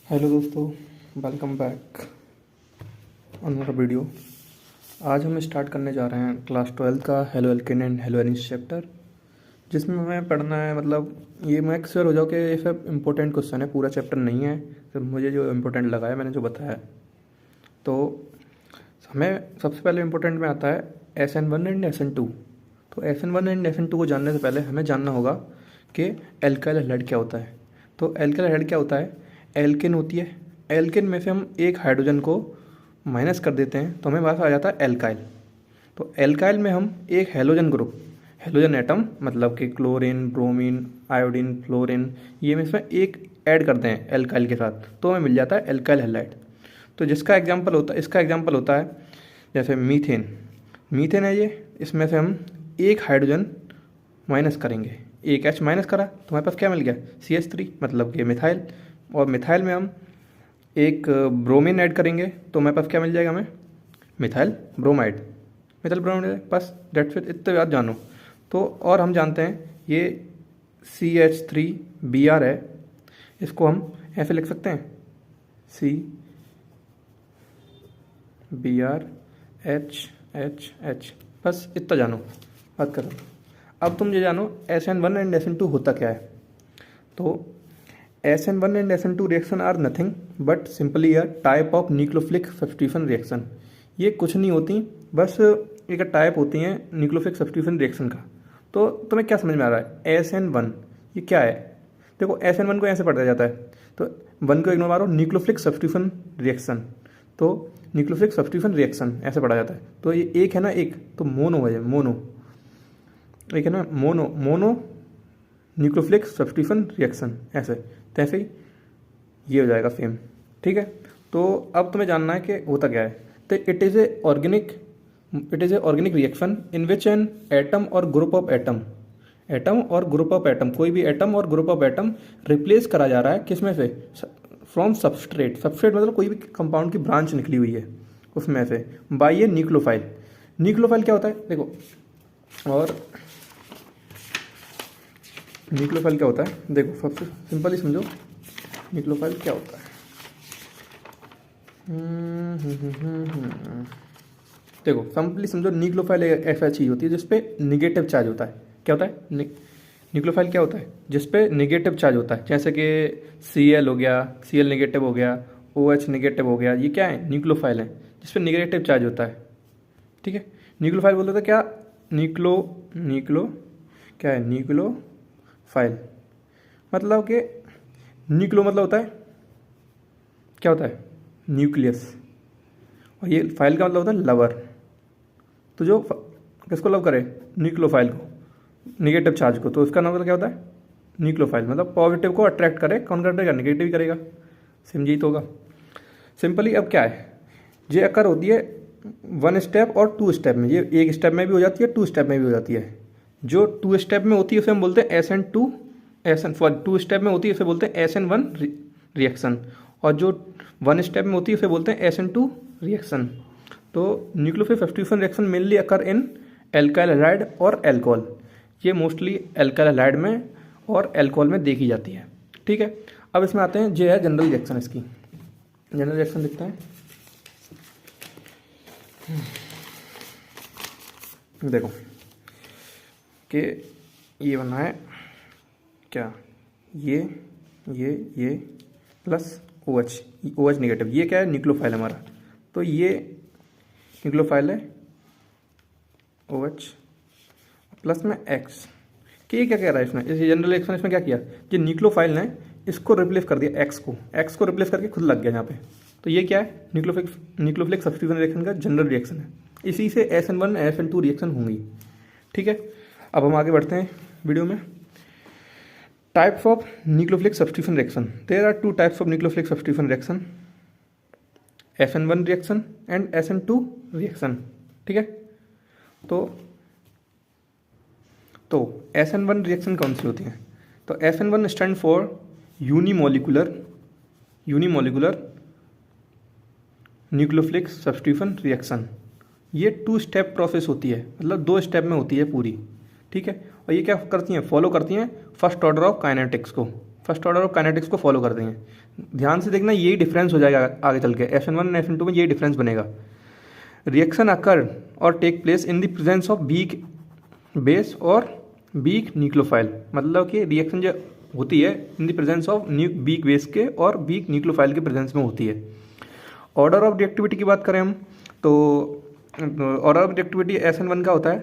Hello दोस्तों, welcome back another video. आज हम स्टार्ट करने जा रहे हैं क्लास 12 का haloalkane and haloarene chapter, जिसमें हमें पढ़ना है। मतलब ये मैं श्योर हो जाऊँ कि ये सब इम्पोर्टेंट क्वेश्चन है, पूरा चैप्टर नहीं है, सिर्फ मुझे जो इम्पोर्टेंट लगा है मैंने जो बताया। तो हमें सबसे पहले इम्पोर्टेंट में आता है SN1 एंड SN2। तो SN1 एंड SN2 को जानने से पहले हमें जानना होगा कि एल्काइल हैलाइड क्या होता है। तो एल्काइल हैलाइड क्या होता है? एल्केन होती है, एल्केन में से हम एक हाइड्रोजन को माइनस कर देते हैं तो हमें पास आ जाता है एल्काइल। तो एल्काइल में हम एक हैलोजन ग्रुप, हैलोजन एटम मतलब कि क्लोरीन, ब्रोमीन, आयोडीन, फ्लोरीन, ये में इसमें एक ऐड करते हैं एल्काइल के साथ, तो हमें मिल जाता है एल्काइल हैलाइड। तो जिसका एग्जाम्पल होता है, इसका एग्जाम्पल होता है जैसे मीथेन। मीथेन है ये, इसमें से हम एक हाइड्रोजन माइनस करेंगे, एक H माइनस करा तो हमारे पास क्या मिल गया? CH3 मतलब कि मिथाइल। और मिथाइल में हम एक ब्रोमीन ऐड करेंगे तो हमारे पास क्या मिल जाएगा हमें? Methyl bromide. मिथाइल ब्रोमाइड, बस डेट्स इट, इतने बात जानो। तो और हम जानते हैं ये CH3Br है, इसको हम ऐसे लिख सकते हैं CBrHHH, बस इतना जानो, बात करो। अब तुम ये जानो SN1 एंड SN2 होता क्या है। तो SN1 and SN2 reaction are nothing but simply a type of nucleophilic substitution reaction. ये कुछ नहीं होती, बस एक टाइप होती हैं न्यूक्लियोफिलिक सब्स्टिट्यूशन रिएक्शन का। तो तुम्हें क्या समझ में आ रहा है? SN1 ये क्या है? देखो SN1 को ऐसे पढ़ा जाता है, तो 1 को इग्नोर मारो, न्यूक्लियोफिलिक सब्स्टिट्यूशन रिएक्शन। तो न्यूक्लियोफिलिक सब्स्टिट्यूशन रिएक्शन ऐसे पढ़ा जाता है। तो ये एक है ना, एक तो मोनो है, मोनो एक है ना, मोनो न्यूक्लियोफिलिक सब्स्टिट्यूशन रिएक्शन, ऐसे तैसे ही ये हो जाएगा सेम। ठीक है, तो अब तुम्हें जानना है कि होता क्या है। तो it is a organic reaction in which an atom और ग्रुप ऑफ एटम, एटम और ग्रुप ऑफ एटम, कोई भी एटम और ग्रुप ऑफ एटम रिप्लेस करा जा रहा है किसमें से? From substrate. सबस्ट्रेट मतलब कोई भी कंपाउंड की ब्रांच निकली हुई है उसमें से, बाई ए न्यूक्लियोफाइल। न्यूक्लियोफाइल क्या होता है देखो, और न्यूक्लियोफाइल क्या होता है देखो, सबसे सिंपली समझो न्यूक्लियोफाइल क्या होता है। देखो सिंपली समझो, न्यूक्लियोफाइल एक ऐसा चीज़ होती है जिसपे निगेटिव चार्ज होता है। क्या होता है? न्यूक्लियोफाइल क्या होता है? जिसपे निगेटिव चार्ज होता है, जैसे कि Cl हो गया, Cl निगेटिव हो गया, OH निगेटिव हो गया, ये क्या है? न्यूक्लियोफाइल है जिसपे निगेटिव चार्ज होता है। ठीक है, न्यूक्लियोफाइल बोलते थे क्या? न्यूक्लो क्या है? न्यूक्लियोफाइल मतलब कि न्यूक्लियो मतलब होता है, क्या होता है? न्यूक्लियस, और ये फाइल का मतलब होता है लवर। तो जो किसको लव करे? न्यूक्लियोफाइल को, निगेटिव चार्ज को, तो उसका नाम मतलब क्या होता है? न्यूक्लियोफाइल। मतलब पॉजिटिव को अट्रैक्ट करे, कौन करेगा? नेगेटिव ही करेगा। समझी तो होगा सिंपली। अब क्या है, ये अकर होती है 1 स्टेप और 2 स्टेप में। ये 1 स्टेप में भी हो जाती है, 2 स्टेप में भी हो जाती है। जो 2 स्टेप में होती है उसे हम बोलते हैं SN2, फॉर 2 स्टेप में होती है उसे बोलते हैं SN1 रिएक्शन, और जो 1 स्टेप में होती है उसे बोलते हैं SN2 रिएक्शन। तो nucleophilic substitution reaction mainly occur in alkyl halide और अल्कोहल। ये मोस्टली एल्काइल हैलाइड में और अल्कोहल में देखी जाती है। ठीक है, अब इसमें आते हैं, ये है जनरल रिएक्शन। इसकी जनरल रिएक्शन लिखते हैं। देखो कि ये बना है क्या, ये प्लस OH निगेटिव, ये क्या है? न्यूक्लियोफाइल हमारा। तो ये न्यूक्लियोफाइल है OH प्लस में X। कि ये क्या कह रहा है इसमें, इस जनरल रिएक्शन इसमें क्या किया, जो न्यूक्लियोफाइल ने इसको रिप्लेस कर दिया, X को रिप्लेस करके खुद लग गया यहाँ पे। तो ये क्या है? न्यूक्लियोफिलिक सब्स्टिट्यूशन रिएक्शन का जनरल रिएक्शन है। इसी से SN1 SN2 रिएक्शन होंगी। ठीक है, अब हम आगे बढ़ते हैं वीडियो में। Types of nucleophilic substitution reaction, there are 2 types of nucleophilic substitution reaction, SN1 reaction and SN2 reaction. ठीक है, तो SN1 रिएक्शन कौन सी होती है? तो SN1 stand for unimolecular nucleophilic substitution reaction. ये 2 स्टेप प्रोसेस होती है, मतलब 2 स्टेप में होती है पूरी। ठीक है, और ये क्या करती हैं? फॉलो करती हैं फर्स्ट ऑर्डर ऑफ काइनेटिक्स को। फर्स्ट ऑर्डर ऑफ काइनेटिक्स को फॉलो करते हैं। ध्यान से देखना, यही डिफरेंस हो जाएगा आगे चल के, SN1 और SN2 में यही डिफरेंस बनेगा। रिएक्शन अकर और take place in the presence of weak base और वीक न्यूक्लियोफाइल, मतलब कि रिएक्शन जो होती है in the presence of weak base के और वीक न्यूक्लियोफाइल के प्रेजेंस में होती है। ऑर्डर ऑफ रिएक्टिविटी की बात करें हम तो ऑर्डर ऑफ रिएक्टिविटी SN1 का होता है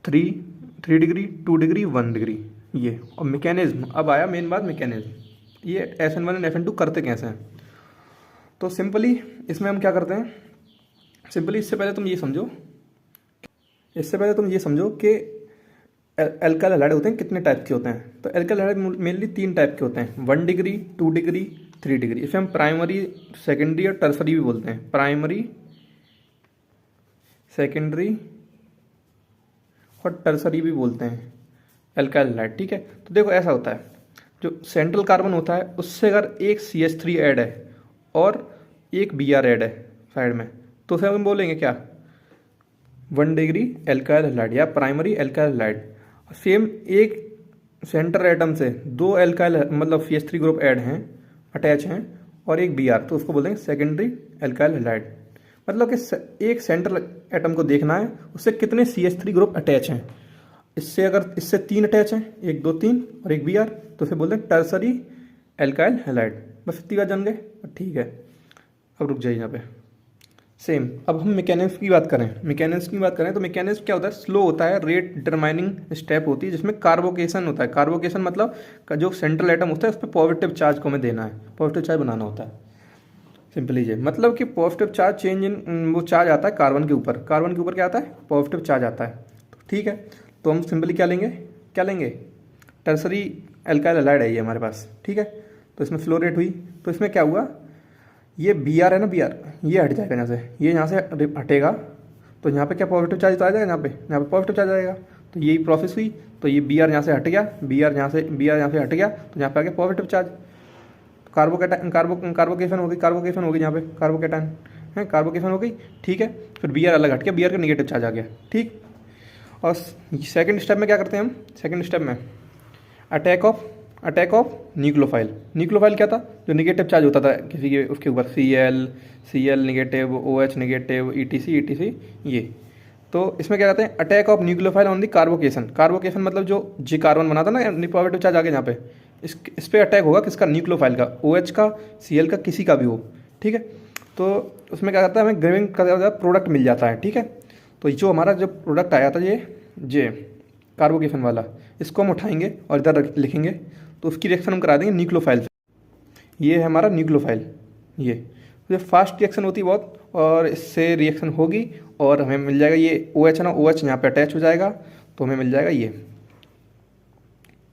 3 डिग्री, 2 डिग्री, 1 डिग्री ये। और मैकेनिज्म, अब आया मेन बात मैकेनिज्म, ये SN1 और SN2 करते कैसे हैं। तो सिंपली इसमें हम क्या करते हैं, सिंपली इससे पहले तुम ये समझो कि एल्काइल हैलाइड होते हैं कितने टाइप के होते हैं। तो एल्काइल हैलाइड मेनली 3 टाइप के होते हैं, 1 डिग्री, 2 डिग्री, 3 डिग्री। इसे हम प्राइमरी, सेकेंडरी और टर्सरी भी बोलते हैं। प्राइमरी, सेकेंडरी और टर्सरी भी बोलते हैं एल्काइल हैलाइड, ठीक है। तो देखो ऐसा होता है, जो सेंट्रल कार्बन होता है उससे अगर एक CH3 ऐड है और एक Br ऐड है साइड में, तो उसे हम बोलेंगे क्या, 1 डिग्री एल्काइल हैलाइड या प्राइमरी एल्काइल हैलाइड। सेम एक सेंटर एटम से 2 एल्काइल मतलब CH3 ग्रुप ऐड हैं, अटैच हैं, और एक Br, तो उसको बोलेंगे सेकेंडरी एल्काइल हैलाइड। मतलब कि एक सेंट्रल एटम को देखना है उससे कितने CH3 ग्रुप अटैच हैं। इससे अगर इससे 3 अटैच हैं, 1 2 3 और एक Br, तो उसे बोलते हैं टर्सरी एल्काइल हैलाइड। बस इतनी बात जान गए, ठीक है। अब रुक जाइए यहाँ पे। सेम अब हम मैकेनिज्म की बात करें, तो मैकेनिज्म क्या होता है, स्लो होता है, रेट डिटरमाइनिंग स्टेप होती है, जिसमें कार्बोकेशन होता है। कार्बोकेशन मतलब जो सेंट्रल एटम होता है उस पर पॉजिटिव चार्ज को हमें देना है, पॉजिटिव चार्ज बनाना होता है। सिंपली ये मतलब कि पॉजिटिव चार्ज चेंज इन, वो चार्ज आता है कार्बन के ऊपर क्या आता है, पॉजिटिव चार्ज आता है। तो ठीक है, तो हम सिंपली क्या लेंगे टर्सरी एल्काइल हैलाइड है ये हमारे पास, ठीक है। तो इसमें फ्लो रेट हुई, तो इसमें क्या हुआ, ये Br है ना, Br ये हट जाएगा यहाँ से, ये यहाँ से हटेगा, तो यहाँ पे क्या पॉजिटिव चार्ज आ जाएगा, यहाँ पे पॉजिटिव चार्ज आएगा। तो यही प्रोसेस हुई, तो ये Br यहाँ से हट गया, Br यहाँ से हट गया, तो यहाँ पे आ गया पॉजिटिव चार्ज। कार्बोकेशन हो गई यहाँ पे, कार्बोकेशन हो गई, ठीक है। फिर Br अलग हट गया, Br का निगेटिव चार्ज आ गया, ठीक। और सेकंड स्टेप में क्या करते हैं हम, सेकंड स्टेप में अटैक ऑफ न्यूक्लियोफाइल क्या था, जो निगेटिव चार्ज होता था किसी के उसके ऊपर, Cl negative, OH negative, ETC ये। तो इसमें क्या कहते हैं, attack of nucleophile on the carbocation मतलब जो जी कार्बन बना था ना, पॉजिटिव चार्ज आ गया यहाँ पे, इस पे अटैक होगा किसका, न्यूक्लियोफाइल का, OH का, Cl का, किसी का भी हो, ठीक है। तो उसमें क्या करता है, हमें ग्रेविंग का प्रोडक्ट मिल जाता है, ठीक है। तो जो हमारा जो प्रोडक्ट आया था ये कार्बोकेशन वाला, इसको हम उठाएंगे और इधर लिखेंगे, तो उसकी रिएक्शन हम करा देंगे न्यूक्लियोफाइल से। ये है हमारा न्यूक्लियोफाइल, ये फास्ट रिएक्शन होती है बहुत, और इससे रिएक्शन होगी और हमें मिल जाएगा ये OH है ना, OH यहाँ पे अटैच हो जाएगा, तो हमें मिल जाएगा ये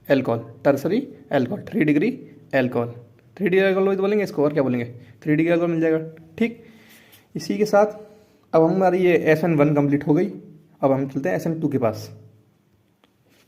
alcohol, tertiary alcohol, 3 degree alcohol बोलेंगे इसको, और क्या बोलेंगे, 3 डिग्री एल्कोहल मिल जाएगा, ठीक। इसी के साथ अब हमारी ये SN1 कंप्लीट हो गई। अब हम चलते हैं SN2 के पास।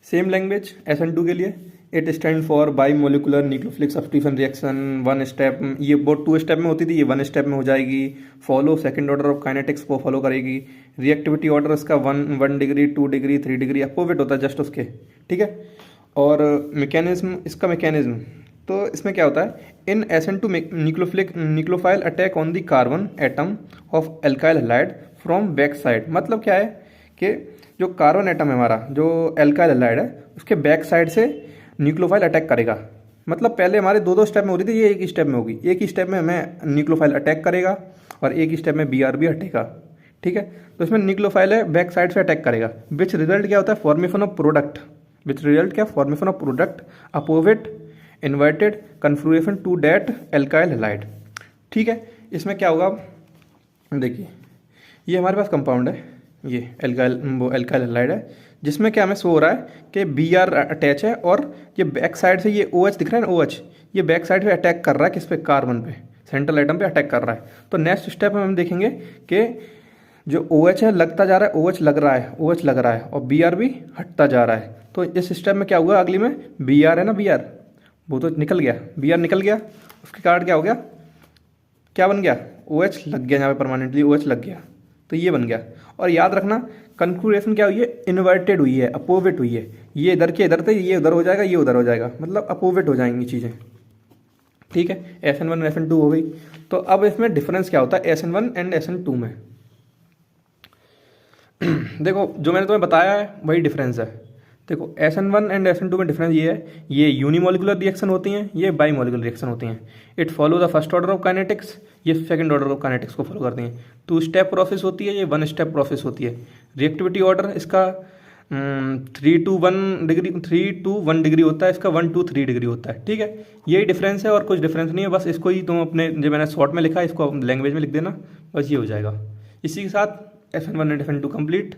सेम लैंग्वेज SN2 के लिए, it stand for by molecular nucleophilic substitution reaction, 1 step, ये बहुत 2 स्टेप में होती थी, ये 1 स्टेप में हो जाएगी। Follow second order of kinetics को फॉलो करेगी। रिएक्टिविटी ऑर्डर इसका 1 डिग्री, 2 डिग्री, 3 डिग्री अपोजिट होता है जस्ट उसके, ठीक है। और मैकेनिज्म तो इसमें क्या होता है, इन SN2 nucleophile attack on the carbon atom of alkyl halide from back side. मतलब क्या है कि जो कार्बन एटम है हमारा, जो एल्काइल हैलाइड है, उसके बैक साइड से न्यूक्लियोफाइल अटैक करेगा। मतलब पहले हमारे 2 स्टेप में हो रही थी, ये एक ही स्टेप में होगी। एक ही स्टेप में हमें न्यूक्लियोफाइल अटैक करेगा और एक ही स्टेप में Br भी हटेगा, ठीक है। तो इसमें न्यूक्लियोफाइल है, बैक साइड से अटैक करेगा, विच रिजल्ट क्या होता है, formation of product opposite inverted configuration to that alkyl halide, ठीक है। इसमें क्या होगा, देखिए ये हमारे पास कंपाउंड है, ये एल्काइल हैलाइड है, जिसमें क्या हमें शो हो रहा है कि Br अटैच है, और ये बैक साइड से ये OH दिख रहा है ना, OH ये बैक साइड पे अटैक कर रहा है, किस पे, कार्बन पे, सेंट्रल एटम पे अटैक कर रहा है। तो नेक्स्ट स्टेप में हम देखेंगे कि जो OH है लगता जा रहा है, OH लग रहा है, और Br भी हटता जा रहा है। तो इस स्टेप में क्या हुआ, अगली में Br है ना, Br वो तो निकल गया, Br निकल गया, उसके कारण क्या हो गया, क्या बन गया, OH लग गया यहाँ पे, परमानेंटली OH लग गया, तो ये बन गया। और याद रखना कन्फ्यूरेशन क्या हुई है, इन्वर्टेड हुई है, अपोजिट हुई है, ये इधर के इधर थे, ये उधर हो जाएगा, ये उधर हो जाएगा, मतलब अपोजिट हो जाएंगी चीज़ें। ठीक है, SN1 SN2 हो गई। तो अब इसमें डिफरेंस क्या होता है SN1 एंड SN2 में? देखो जो मैंने तुम्हें बताया है वही डिफरेंस है। देखो SN1 एंड SN2 में डिफरेंस ये है, ये यूनिमोलिकुलर रिएक्शन होती हैं, ये बाईमोलिकुलर रिएक्शन होती हैं। It follow the first order of kinetics, ये सेकंड ऑर्डर ऑफ काइनेटिक्स को फॉलो करती हैं। 2 स्टेप प्रोसेस होती है, ये 1 स्टेप प्रोसेस होती है। रिएक्टिविटी ऑर्डर इसका 3 to 1 डिग्री होता है, इसका 1 to 3 डिग्री होता है। ठीक है, यही डिफरेंस है और कुछ डिफरेंस नहीं है, बस इसको ही तुम अपने जो मैंने शॉर्ट में लिखा है इसको लैंग्वेज में लिख देना, बस ये हो जाएगा। इसी के साथ SN1 एंड SN2 कंप्लीट।